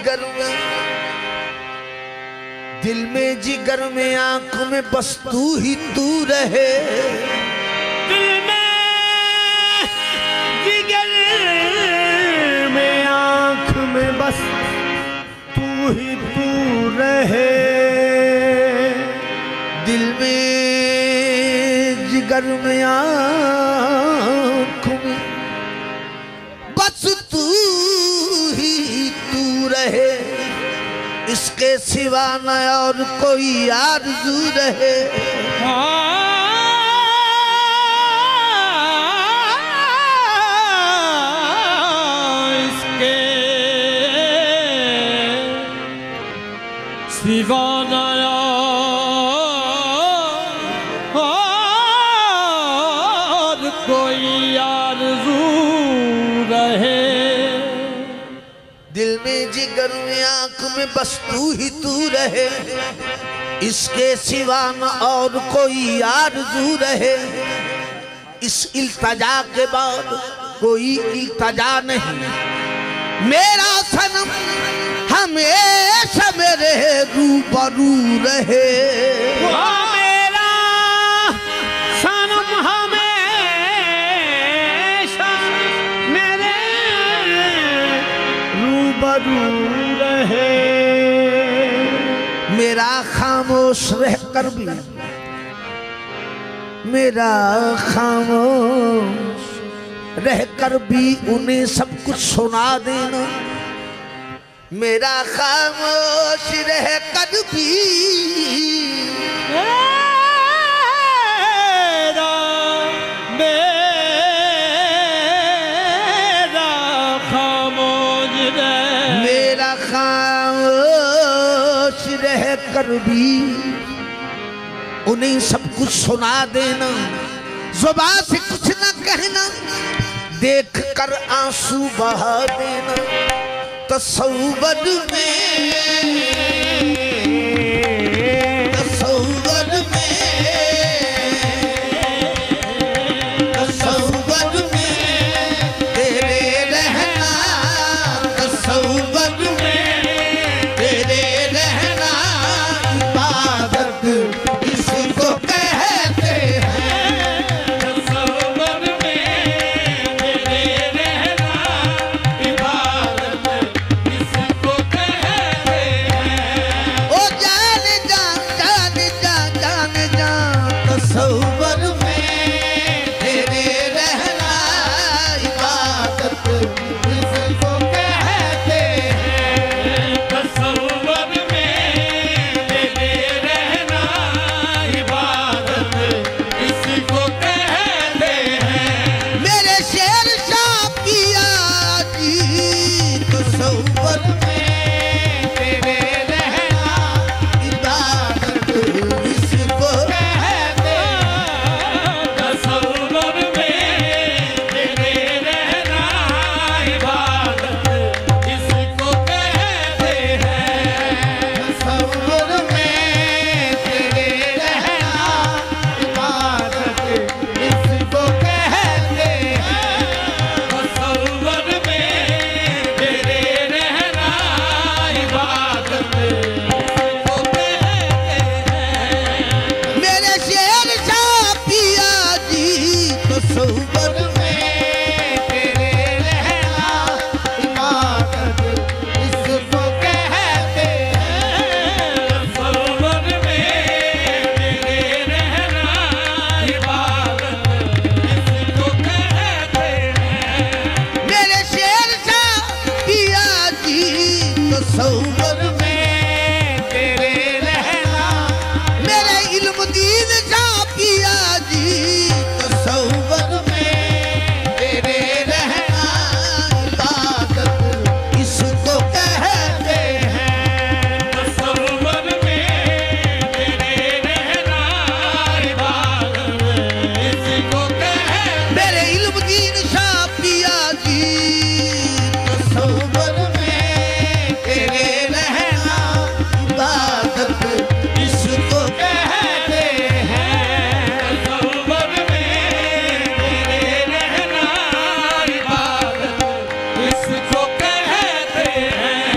जिगर में, दिल में जिगर में आंखों में बस तू ही तू रहे। दिल में जिगर में आंख में बस तू ही तू रहे। दिल में जिगर में आंखों में बस तू ही तू रहे। इसके सिवा न और कोई आरज़ू रहे। इसके सिवा न और कोई आरज़ू रहे। दिल में जिगर में आंख में बस तू ही तू रहे। इसके सिवा न और कोई आरज़ू रहे। इस इल्तजा के बाद कोई इल्तजा नहीं। मेरा सनम हमेशा मेरे रूबरू रहे। मेरा सनम हमेशा मेरे रूबरू रहे। मेरा खामोश रहकर भी, मेरा खामोश रहकर भी उन्हें सब कुछ सुना देना। मेरा खामोश रहकर भी मेरा खामोश रहकर भी उन्हें सब कुछ सुना देना। जुबान से कुछ न कहना, देख कर आंसू बहा देना। तसव्वुर में तेरे रहना, तसव्वुर में तेरे रहना इबादत इसको कहते हैं। तसव्वुर में तेरे रहना इबादत इसको कहते हैं। ओ जान जा जान जा जान जा, तसव्वुर में तेरे रहना इबादत इसको कहते हैं। तसव्वुर में तेरे रहना इबादत इसको कहते हैं। मेरे शेर शाह पिया जी, तसव्वुर में तेरे रहना इबादत इसको कहते हैं। तसव्वुर में तेरे रहना इबादत इसको कहते हैं। तसव्वुर में तेरे रहना इबादत इसको कहते हैं। तसव्वुर में तेरे रहना इबादत इसको कहते हैं। मेरे शेर शाह पिया जी, तसव्वुर में तेरे रहना इबादत इसको कहते हैं। तसव्वुर में तेरे रहना इबादत इसको कहते हैं। मेरे शेर शाह पिया जी, तसव्वुर में तेरे रहना। मेरे इल्म दीन शाह पिया जी, तसव्वुर में तेरे रहना इबादत इसको कहते हैं। तसव्वुर में तेरे रहना इबादत इसको कहते हैं। मेरे इल्म दीन शाह पिया जी, तसव्वुर में तेरे रहना इबादत इसको कहते हैं। तसव्वुर में तेरे रहना इबादत इसको कहते हैं।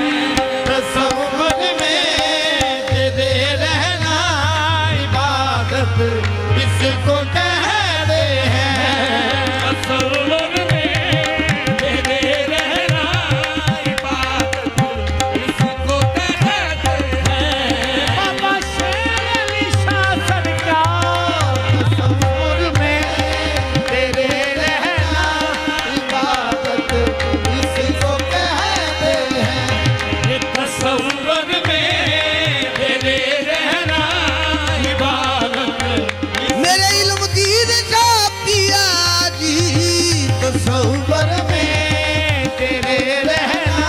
तसव्वुर में तेरे रहना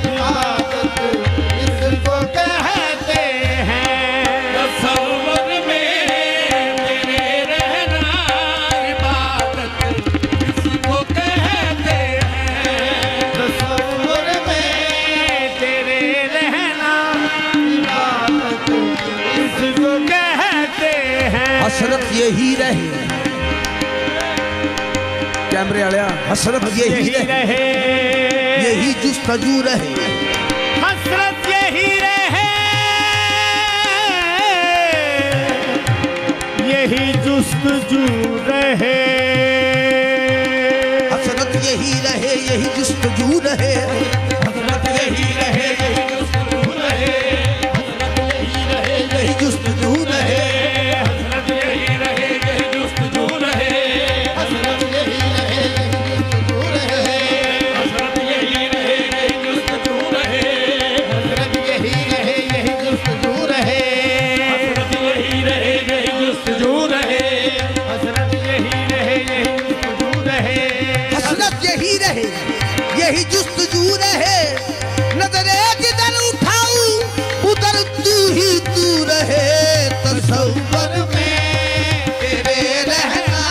इबादत इसको कहते हैं। तसव्वुर में तेरे रहना इबादत इसको कहते हैं। तसव्वुर में तेरे रहना इबादत इसको कहते हैं। हसरत यही रहे, कैमरे वाले, हसरत यही रहे, यही जुस्तजू रहे, हसरत यही रहे, यही जुस्तजू रहे, हसरत यही रहे, यही जुस्तजू रहे, हसरत यही रहे, यही जुस्तजू रहे, हसरत यही रहे, यही जुस्तजू रहे, हसरत यही रहे, यही जुस्तजू रहे, हसरत यही रहे, यही जुस्तजू रहे, हसरत यही रहे, यही जुस्तजू रहे, हसरत यही रहे, यही जुस्तजू रहे, हसरत यही रहे, यही जुस्तजू रहे, हसरत यही रहे, यही जुस्तजू रहे। नजरे जिधर उठाऊं उधर तू ही तू रहे। तसव्वुर में तेरे रहना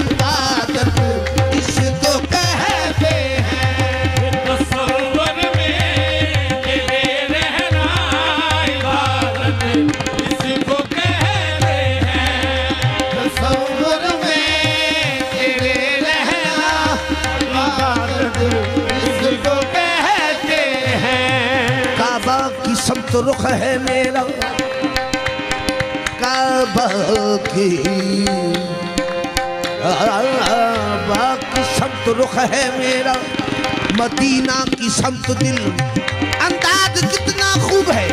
इबादत इसको कहते हैं। तसव्वुर में तेरे रहना इबादत इसको कहते हैं। तसव्वुर में तेरे रहना इबादत इसको कहते हैं। काबा की समत रुख है मेरा, काबा की समत रुख है मेरा, मदीना की समत दिल अंदाज कितना खूब है।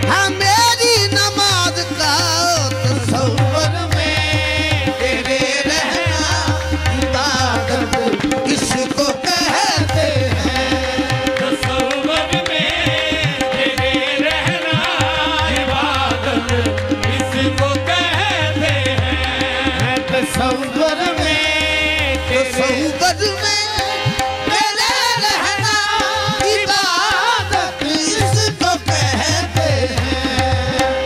हाँ मेरी नमाज का तसव्वुर में तेरे रहना इबादत इसको कहते हैं। तसव्वुर में तेरे रहना इबादत इसको कहते हैं। तसव्वुर में तसव्वुर में तेरे रहना इबादत इसको कहते हैं।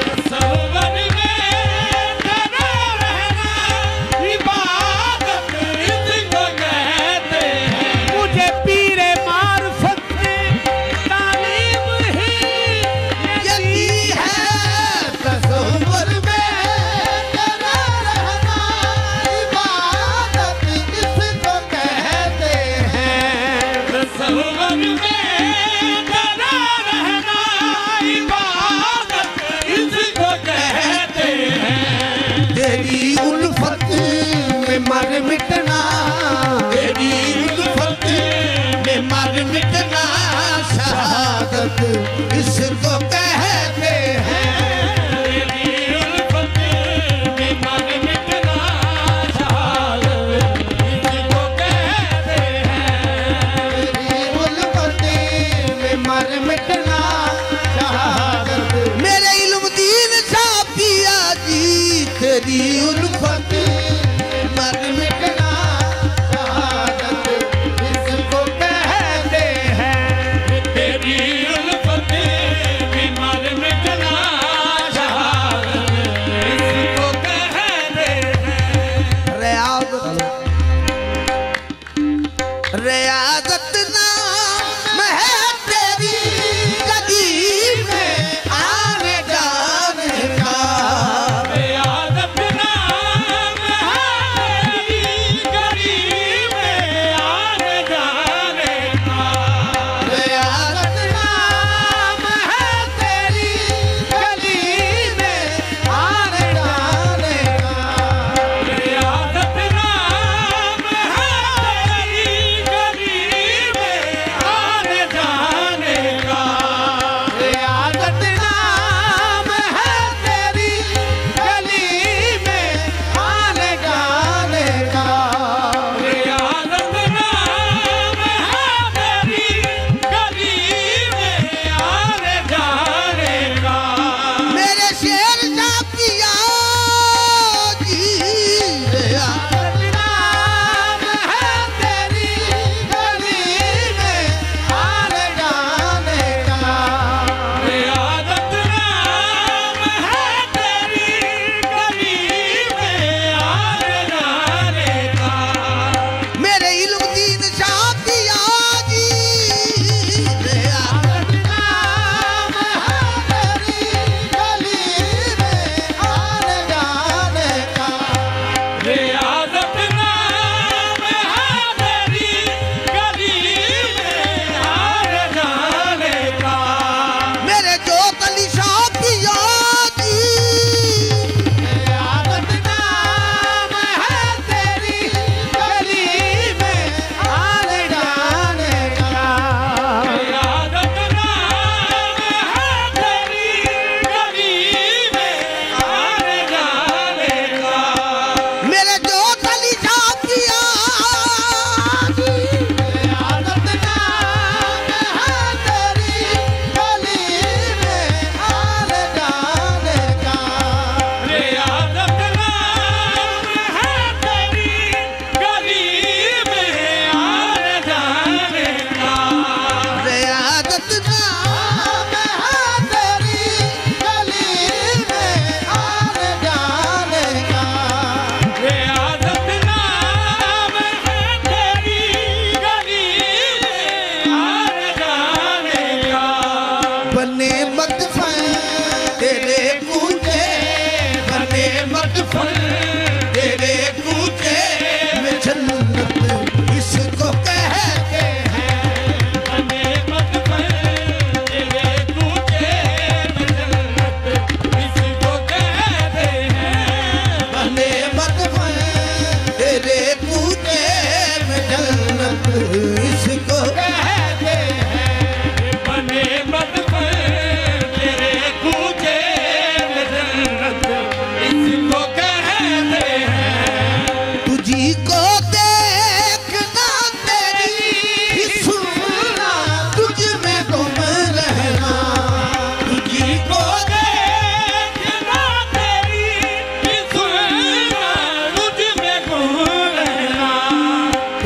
तसव्वुर में तेरा रहना इबादत इसको कहते हैं। मुझे पीरे मार्फत ने तालीम ही ये दी है। तसव्वुर में तेरा रहना इबादत इसको कहते हैं। तसव्वुर में तेरा रहना इबादत इसको कहते हैं। तेरी उल्फत में मर मिटना, तेरी उल्फत में मर मिटना शहादत इसको कहते हैं। तेरी उल्फत में मर मिटना शहादत इसको कहते हैं। तेरी उल्फत में मर मिटना शहादत। मेरे इल्म दीन सा पिया जी, तेरी उल्फत में मर मिटना शहादत इसको कहते हैं। तेरी उल्फत में मर मिटना शहादत इसको कहते हैं। रियादत नाम है तेरी कदीम में आने जाने का। रियादत नाम है तेरी गरीब में आने जाने का। रियादत नाम है तेरी कदीम में आने जाने का। रियादत नाम है तेरी गरीब में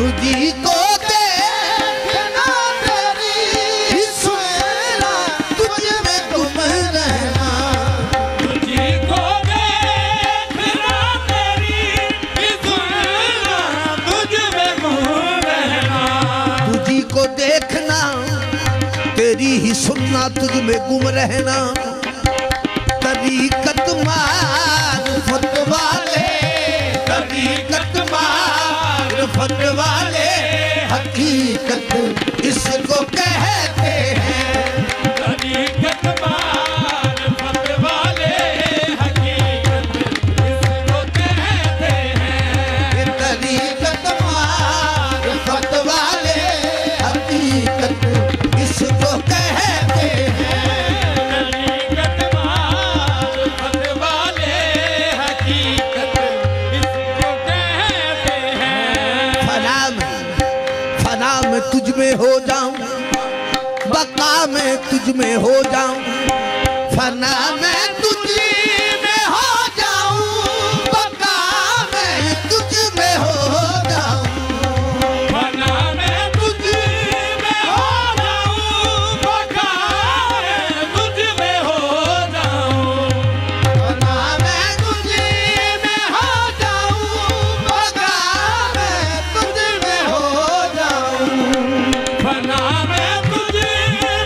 तुझी को देखना तेरी सुनना तुझ में गुम रहना तुझी को देखना तेरी सुनना तुझ में गुम रहना तुझी को देखना तेरी ही सुनना तुझ में गुम रहना तरीकत मारिफत वाले तरीकत मारिफत वाले हकीकत इसको कहते हैं तरीकत मारिफत वाले हकीकत इसको कहते हैं तरीकत मारिफत वाले हकीकत इसको कहते हैं तरीकत मारिफत वाले हकीकत इसको कहते हैं फना में तुझ में हो जाऊं बका में तुझ में हो जाऊं फना में तुझ में हो जाऊं बका में तुझ में हो जाऊं फना में तुझ में हो जाऊं बका में तुझ में हो जाऊं फना में तुझ में हो जाऊं बका में तुझ में हो जाऊं फना में तुझ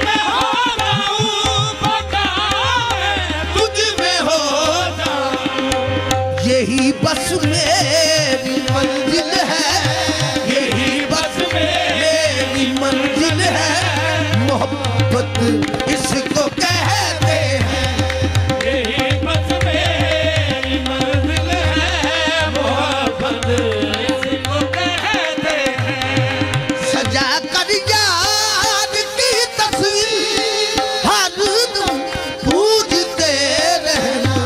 में हो जाऊं बका में तुझ में हो जाऊं यही बस मेरी मंजिल है यही बस मेरी मंजिल है मोहब्बत इसको कहते हैं यही बस मेरी मंजिल है मोहब्बत इसको कहते हैं सजा कर यार की तस्वीर हर दम पूजते रहना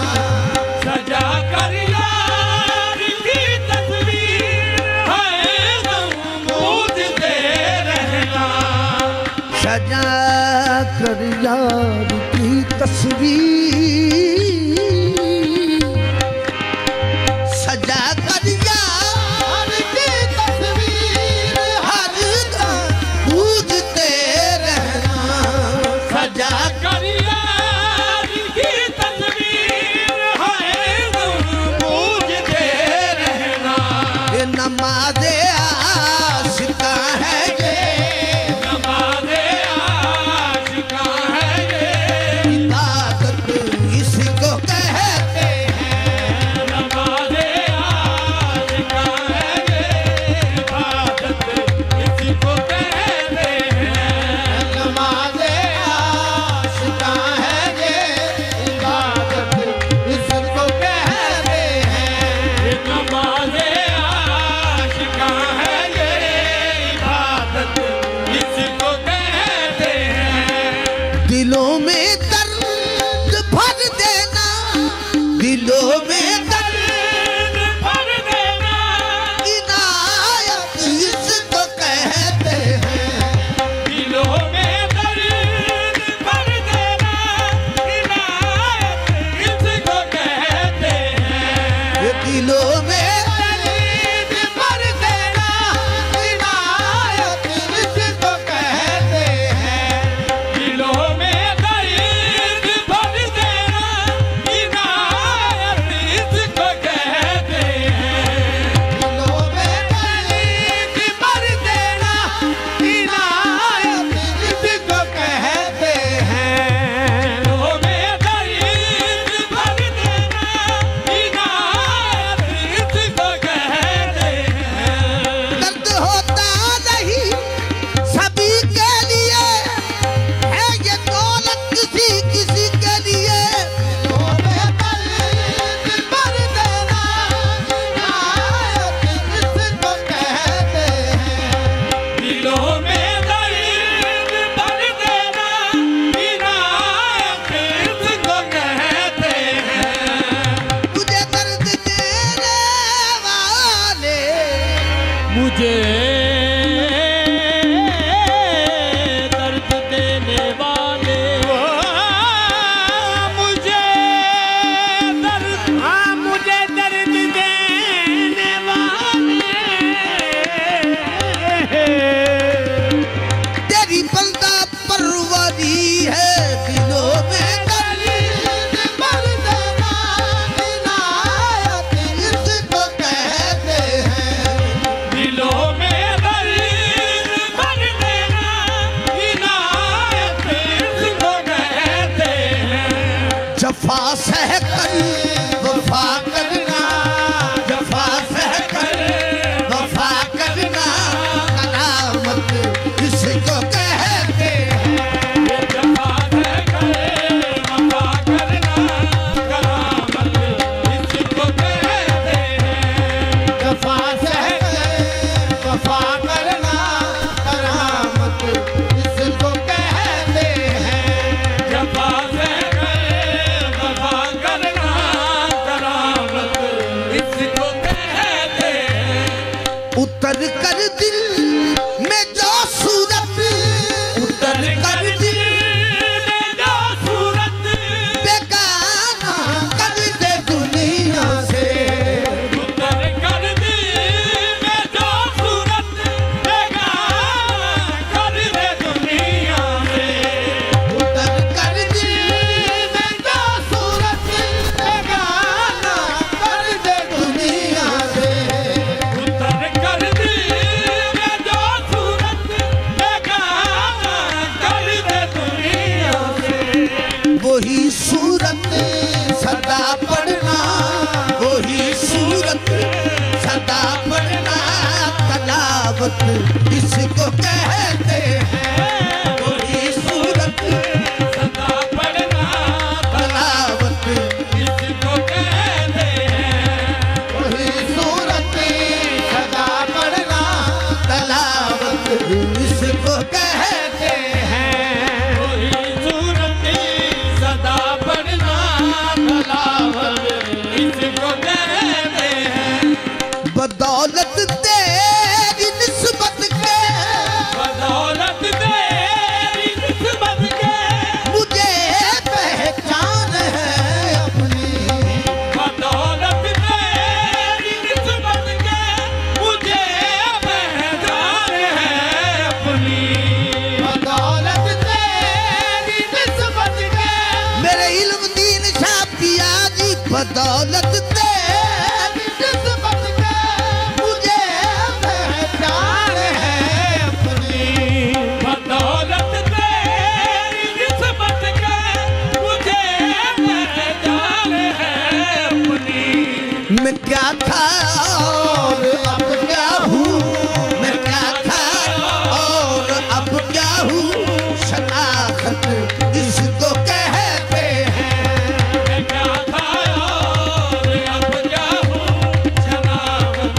सजा कर यार की तस्वीर है दम पूजते रहना सजा कर यार की तस्वीर सजा कर यार की तस्वीर हर दम पूजते रहना सजा कर यार की तस्वीर है दम पूजते रहना ये नमाज़े आशिका है ये नमाज़े आशिका है ये इबादत इसको कहते हैं नमाज़े आशिका है ये इबादत इसको कहते हैं नमाज़े आशिका है ये इबादत इसको कहते हैं नमाज़े आशिका है ये जफा सह कर वफा करना, जफा सह कर वफा करना, करामत इसको कहते हैं। ये जफा सह कर वफा करना, करामत इसको कहते हैं। जफा सह कर वफा करना, करामत इसको कहते हैं। जफा सह कर वफा करना, करामत इसको कहते हैं। उतर कर दिल में जो सूरत, उतर कर दिल में जो सूरत बेगाना कर दे दुनिया से, उतर कर दिल में जो सूरत बेगाना कर दे दुनिया से। उतर कर दिल में जो सूरत बेगाना कर दे दुनिया से। उतर कर दिल में जो सूरत बेगाना कर दे दुनिया से। वही सूरत सदा पढ़ना, वही सूरत सदा पढ़ना, तलावत इसको कहते हैं। वही सूरत सदा पढ़ना तलावत, इसको कहते हैं। वही सूरत सदा पढ़ना, तलावत इसको कहते हैं। वही सूरत सदा पढ़ना, तलावत इसको कहते हैं। बदौलत तेरी निस्बत के बदौलत तेरी निस्बत के मुझे पहचान है अपनी, बदौलत तेरी निस्बत के मुझे पहचान है अपनी। बदौलत तेरी निस्बत के मेरे इल्म दीन शाह पिया जी, बदौलत तेरी निस्बत के मुझे पहचान है अपनी। बदौलत तेरी निस्बत के मुझे पहचान है अपनी। मैं क्या था और अब क्या हूँ, मैं क्या था और अब क्या हूँ, शनाख्त इसको कहते हैं। मैं क्या था और अब क्या हूँ, शनाख्त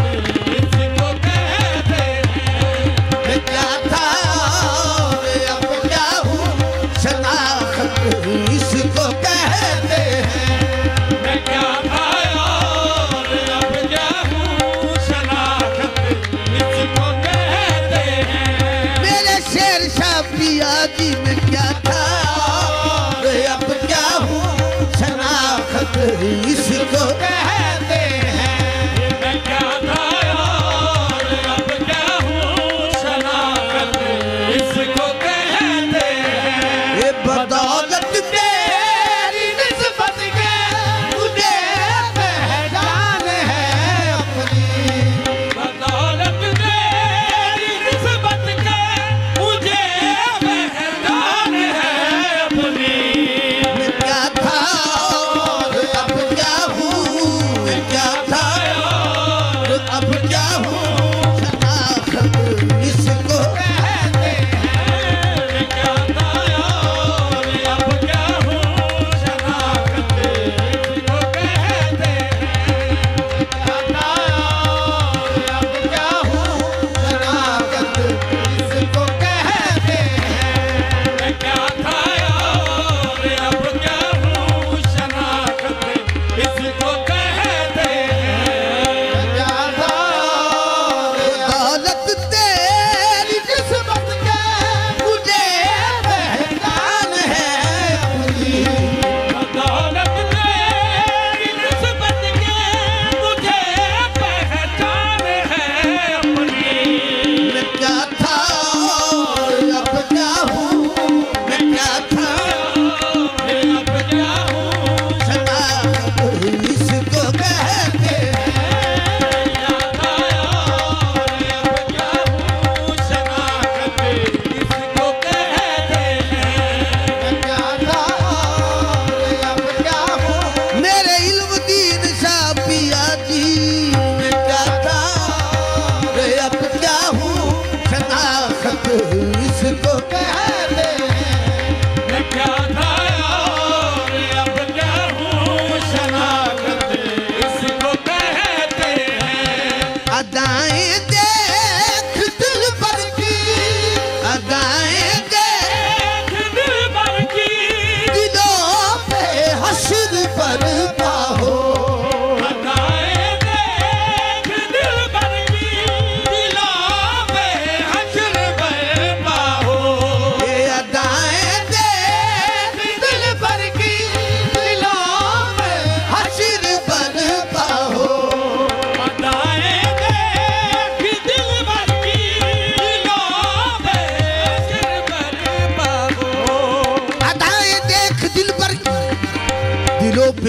इसको कहते हैं। मैं क्या था और अब क्या हूँ, शनाख्त इसको कहते हैं। मैं क्या था और अब क्या हूँ, शनाख्त इसको कहते हैं। मेरे शेर शाह पिया जी, मैं क्या था और अब क्या हूँ, शनाख्त इसको कहते हैं। मैं क्या था और अब क्या हूँ, शनाख्त इसको कहते हैं। ये बदौलत तेरी निस्बत के मुझे पहचान है अपनी। बदौलत तेरी निस्बत के मुझे पहचान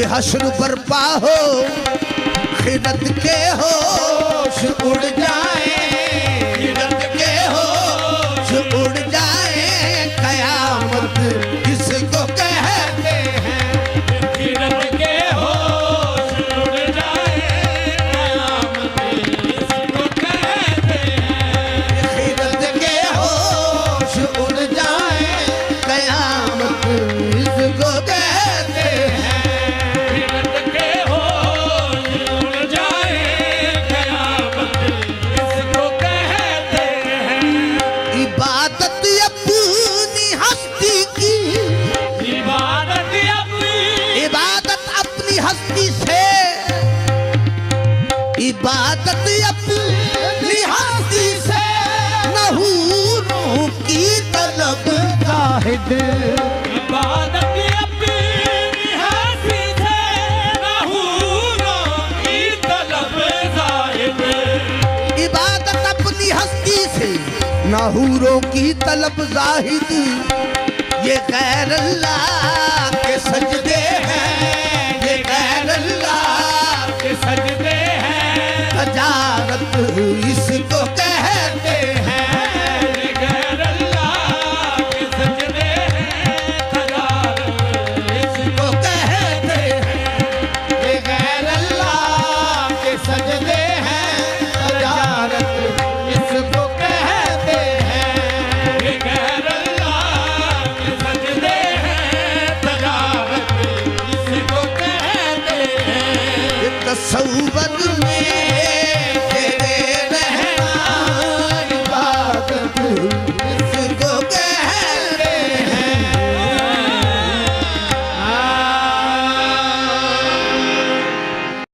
कि हश्र बर्पा हो, खिदत के होश उड़ जाए, खिदत के होश उड़ जाए, कयामत इसको कहते हैं, खिदत के होश उड़ जाए, कयामत इसको कहते हैं, खिदत के होश उड़ जाए, कयामत इसको कहते हैं। खिदत के होश उड़ जाए, कयामत इसको कहते हैं। इबादत अपनी हस्ती की, इबादत अपनी, इबादत अपनी हस्ती से, इबादत अपनी हस्ती से, नहूरों की तलब जाहिद, इबादत अपनी हस्ती से, नहूरों की तलब जाहिद, इबादत अपनी हस्ती से, नहूरों की तलब जाहिद, ये गैर अल्लाह के सजदे हैं, ये गैर अल्लाह के सजदे हैं, तजारत इसको कहते हैं। गैर अल्लाह के सजदे हैं, तजारत इसको कहते हैं, ये गैर अल्लाह के सजदे हैं, तजारत इसको कहते हैं, ये गैर अल्लाह के सजदे हैं, तजारत इसको कहते हैं। ये तसव्वुर